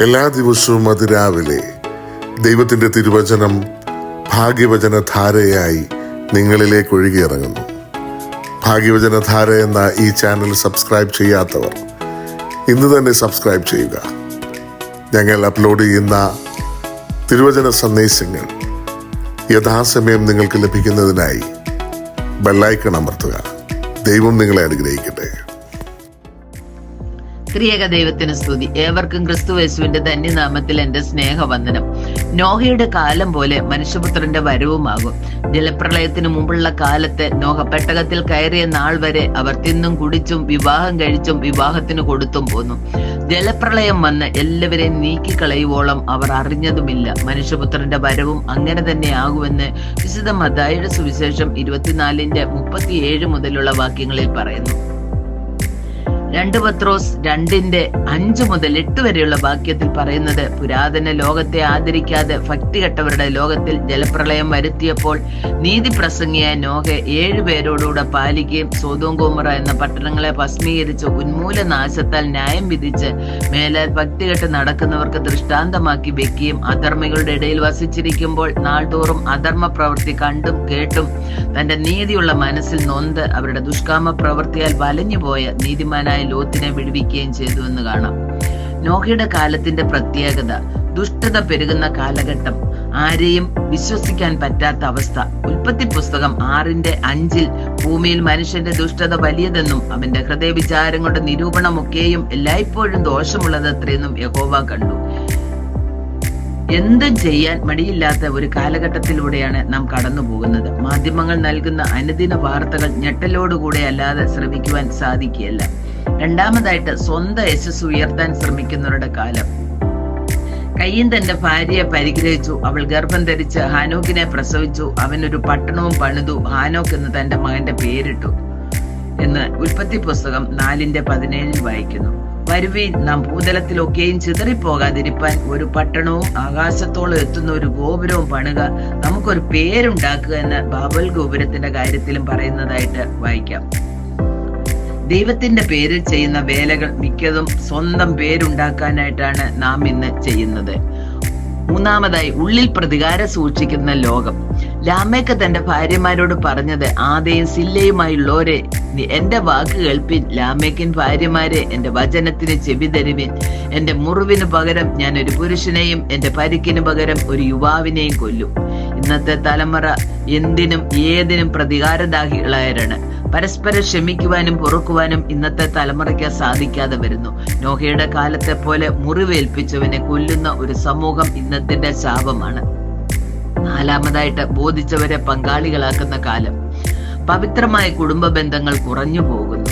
എല്ലാ ദിവസവും അതിരാവിലെ ദൈവത്തിൻ്റെ തിരുവചനം ഭാഗ്യവചനധാരയായി നിങ്ങളിലേക്ക് ഒഴുകിയിറങ്ങുന്നു. ഭാഗ്യവചനധാര എന്ന ഈ ചാനൽ സബ്സ്ക്രൈബ് ചെയ്യാത്തവർ ഇന്ന് തന്നെ സബ്സ്ക്രൈബ് ചെയ്യുക. ഞങ്ങൾ അപ്ലോഡ് ചെയ്യുന്ന തിരുവചന സന്ദേശങ്ങൾ യഥാസമയം നിങ്ങൾക്ക് ലഭിക്കുന്നതിനായി ബെല്ലൈക്കൺ അമർത്തുക. ദൈവം നിങ്ങളെ അനുഗ്രഹിക്കട്ടെ. ത്രിയേക ദൈവത്തിന് സ്തുതി. ഏവർക്കും ക്രിസ്തുയേശുവിന്റെ ധന്യനാമത്തിൽ എന്റെ സ്നേഹവന്ദനം. നോഹയുടെ കാലം പോലെ മനുഷ്യപുത്രന്റെ വരവുമാകും. ജലപ്രളയത്തിന് മുമ്പുള്ള കാലത്ത് നോഹ പെട്ടകത്തിൽ കയറിയ നാൾ വരെ അവർ തിന്നും കുടിച്ചും വിവാഹം കഴിച്ചും വിവാഹത്തിന് കൊടുത്തും പോന്നു. ജലപ്രളയം വന്ന് എല്ലാവരെയും നീക്കിക്കളയുവോളം അവർ അറിഞ്ഞതുമില്ല. മനുഷ്യപുത്രന്റെ വരവും അങ്ങനെ തന്നെ ആകുമെന്ന് വിശുദ്ധ മത്തായിയുടെ സുവിശേഷം 24:37 മുതലുള്ള വാക്യങ്ങളിൽ പറയുന്നു. 2 പത്രോസ് 2:5 മുതൽ 8 വരെയുള്ള വാക്യത്തിൽ പറയുന്നത്, പുരാതന ലോകത്തെ ആദരിക്കാതെ ഭക്തികെട്ടവരുടെ ലോകത്തിൽ ജലപ്രളയം വരുത്തിയപ്പോൾ നീതി പ്രസംഗിയായ നോഹ 7 പേരോടുകൂടെ പാലിക്കുകയും സോദോം ഗോമോറ എന്ന പട്ടണങ്ങളെ ഭസ്മീകരിച്ച് ഉന്മൂലനാശത്താൽ ന്യായം വിധിച്ച് മേലാൽ ഭക്തികെട്ട് നടക്കുന്നവർക്ക് ദൃഷ്ടാന്തമാക്കി വെക്കുകയും അധർമ്മികളുടെ ഇടയിൽ വസിച്ചിരിക്കുമ്പോൾ നാൾതോറും അധർമ്മ പ്രവൃത്തി കണ്ടും കേട്ടും തന്റെ നീതിയുള്ള മനസ്സിൽ നൊന്ത് അവരുടെ ദുഷ്കാമ പ്രവൃത്തിയാൽ വലഞ്ഞുപോയ നീതിമാനായ ലോത്തിനെ വിടുവിക്കുകയും ചെയ്തു എന്ന് കാണാം. നോഹയുടെ കാലത്തിന്റെ പ്രത്യേകത ദുഷ്ടത പെരുകുന്ന കാലഘട്ടം, ആരെയും വിശ്വസിക്കാൻ പറ്റാത്ത അവസ്ഥ. ഉൽപ്പത്തി പുസ്തകം 6:5 ഭൂമിയിൽ മനുഷ്യന്റെ ദുഷ്ടത വലിയതെന്നും അവന്റെ ഹൃദയവിചാരങ്ങളുടെ നിരൂപണമൊക്കെയും എല്ലായ്പ്പോഴും ദോഷമുള്ളതത്രയെന്നും യഹോവ കണ്ടു. എന്തും ചെയ്യാൻ മടിയില്ലാത്ത ഒരു കാലഘട്ടത്തിലൂടെയാണ് നാം കടന്നു പോകുന്നത്. മാധ്യമങ്ങൾ നൽകുന്ന അനുദിന വാർത്തകൾ ഞെട്ടലോടുകൂടെ അല്ലാതെ ശ്രമിക്കുവാൻ സാധിക്കുകയല്ല. രണ്ടാമതായിട്ട് സ്വന്തം യശസ് ഉയർത്താൻ ശ്രമിക്കുന്നവരുടെ കാലം. കയ്യൻ തന്റെ ഭാര്യയെ പരിഗ്രഹിച്ചു, അവൾ ഗർഭം ധരിച്ച് ഹാനോക്കിനെ പ്രസവിച്ചു, അവനൊരു പട്ടണവും പണിതു, ഹാനോക്ക് എന്ന് തന്റെ മകന്റെ പേരിട്ടു എന്ന് ഉൽപ്പത്തി പുസ്തകം 4:17 വായിക്കുന്നു. വരുവീൻ, നാം ഭൂതലത്തിലൊക്കെയും ചിതറിപ്പോകാതിരിപ്പാൻ ഒരു പട്ടണവും ആകാശത്തോളം എത്തുന്ന ഒരു ഗോപുരവും പണിക, നമുക്കൊരു പേരുണ്ടാക്കുക എന്ന് ബാബൽ ഗോപുരത്തിന്റെ കാര്യത്തിലും പറയുന്നതായിട്ട് വായിക്കാം. ദൈവത്തിന്റെ പേരിൽ ചെയ്യുന്ന വേലകൾ മിക്കതും സ്വന്തം പേരുണ്ടാക്കാനായിട്ടാണ് നാം ഇന്ന് ചെയ്യുന്നത്. മൂന്നാമതായി, ഉള്ളിൽ പ്രതികാരം സൂക്ഷിക്കുന്ന ലോകം. ലാമേക്ക് തന്റെ ഭാര്യമാരോട് പറഞ്ഞത്, ആദയും സില്ലയുമായുള്ളോരെ എന്റെ വാക്ക് കേൾപ്പിൻ. ലാമേക്കിൻ ഭാര്യമാരെ, എന്റെ വചനത്തിന് ചെവി തരുവിൻ. എന്റെ മുറിവിന് പകരം ഞാൻ ഒരു പുരുഷനെയും എന്റെ പരിക്കിന് പകരം ഒരു യുവാവിനെയും കൊല്ലും. ഇന്നത്തെ തലമുറ എന്തിനും ഏതിനും പ്രതികാരദാഹികളായവരാണ്. പരസ്പരം ക്ഷമിക്കുവാനും പൊറുക്കുവാനും ഇന്നത്തെ തലമുറയ്ക്ക് സാധിക്കാതെ വരുന്നു. നോഹയുടെ കാലത്തെ പോലെ മുറിവേൽപ്പിച്ചവനെ കൊല്ലുന്ന ഒരു സമൂഹം ഇന്നത്തെ ശാപമാണ്. നാലാമതായിട്ട്, ബോധിച്ചവരെ പങ്കാളികളാക്കുന്ന കാലം. പവിത്രമായ കുടുംബ ബന്ധങ്ങൾ കുറഞ്ഞു പോകുന്നു.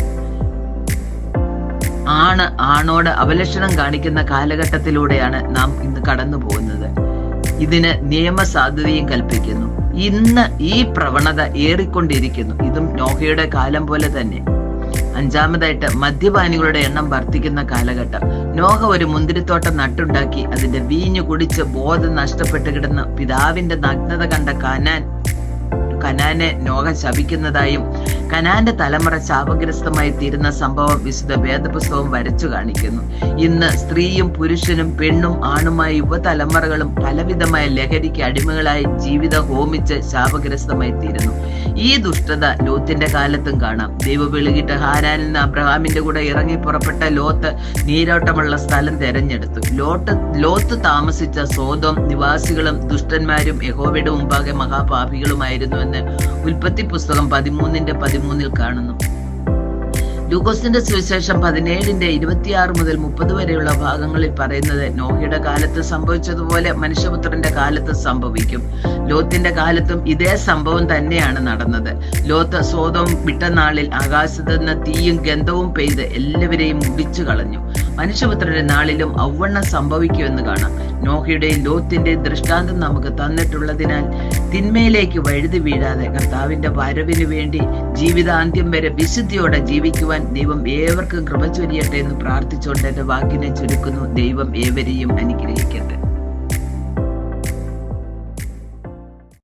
ആണോട് അവലക്ഷണം കാണിക്കുന്ന കാലഘട്ടത്തിലൂടെയാണ് നാം ഇന്ന് കടന്നു പോകുന്നത്. ഇതിന് നിയമസാധുതയും കൽപ്പിക്കുന്നു. ഇന്ന് ഈ പ്രവണത ഏറിക്കൊണ്ടിരിക്കുന്നു. ഇതും നോഹയുടെ കാലം പോലെ തന്നെ. അഞ്ചാമതായിട്ട്, മദ്യപാനികളുടെ എണ്ണം വർദ്ധിക്കുന്ന കാലഘട്ടം. നോഹ ഒരു മുന്തിരിത്തോട്ടം നട്ടുണ്ടാക്കി അതിന്റെ വീഞ്ഞു കുടിച്ച് ബോധം നഷ്ടപ്പെട്ട് കിടന്ന് പിതാവിന്റെ നഗ്നത കണ്ട കനാനെ നോഹ ശപിക്കുന്നതായും കനാന്റെ തലമുറ ശാപഗ്രസ്തമായി തീരുന്ന സംഭവം വിശുദ്ധ വേദപുസ്തകം വരച്ചു കാണിക്കുന്നു. ഇന്ന് സ്ത്രീയും പുരുഷനും പെണ്ണും ആണുമായ യുവതലമുറകളും പലവിധമായ ലഹരിക്ക് അടിമകളായി ജീവിതം ഹോമിച്ച് ശാപഗ്രസ്തമായി തീരുന്നു. ഈ ദുഷ്ടത ലോത്തിന്റെ കാലത്തും കാണാം. ദൈവം വിളികിട്ട് ഹാരാനിൽ നിന്ന് അബ്രഹാമിന്റെ കൂടെ ഇറങ്ങി പുറപ്പെട്ട ലോത്ത് നീരോട്ടമുള്ള സ്ഥലം തെരഞ്ഞെടുത്തു. ലോത്ത് താമസിച്ച സോദോം നിവാസികളും ദുഷ്ടന്മാരും യഹോവയുടെ മുമ്പാകെ മഹാപാപികളുമായിരുന്നു എന്ന് ഉൽപ്പത്തി പുസ്തകം 13:13 കാണുന്നു. ലൂക്കോസിന്റെ സുവിശേഷം 17:26 മുതൽ 30 വരെയുള്ള ഭാഗങ്ങളിൽ പറയുന്നത്, നോഹയുടെ കാലത്ത് സംഭവിച്ചതുപോലെ മനുഷ്യപുത്രന്റെ കാലത്ത് സംഭവിക്കും. ലോത്തിന്റെ കാലത്തും ഇതേ സംഭവം തന്നെയാണ് നടന്നത്. ലോത്ത് സോദോം വിട്ട നാളിൽ ആകാശത്ത് നിന്ന് തീയും ഗന്ധവും പെയ്ത് എല്ലാവരെയും മുടിച്ചു കളഞ്ഞു. മനുഷ്യപുത്രന്റെ നാളിലും ഔവണ്ണം സംഭവിക്കുമെന്ന് കാണാം. നോഹയുടെയും ലോത്തിന്റെയും ദൃഷ്ടാന്തം നമുക്ക് തന്നിട്ടുള്ളതിനാൽ തിന്മയിലേക്ക് വഴുതി വീഴാതെ കർത്താവിന്റെ വരവിന് വേണ്ടി ജീവിതാന്ത്യം വരെ വിശുദ്ധിയോടെ ജീവിക്കുവാൻ ദൈവം ഏവർക്കും കൃപ ചൊരിയട്ടെ എന്ന് പ്രാർത്ഥിച്ചുകൊണ്ട് എന്റെ വാക്കിനെ ചുരുക്കുന്നു. ദൈവം ഏവരെയും അനുഗ്രഹിക്കട്ടെ.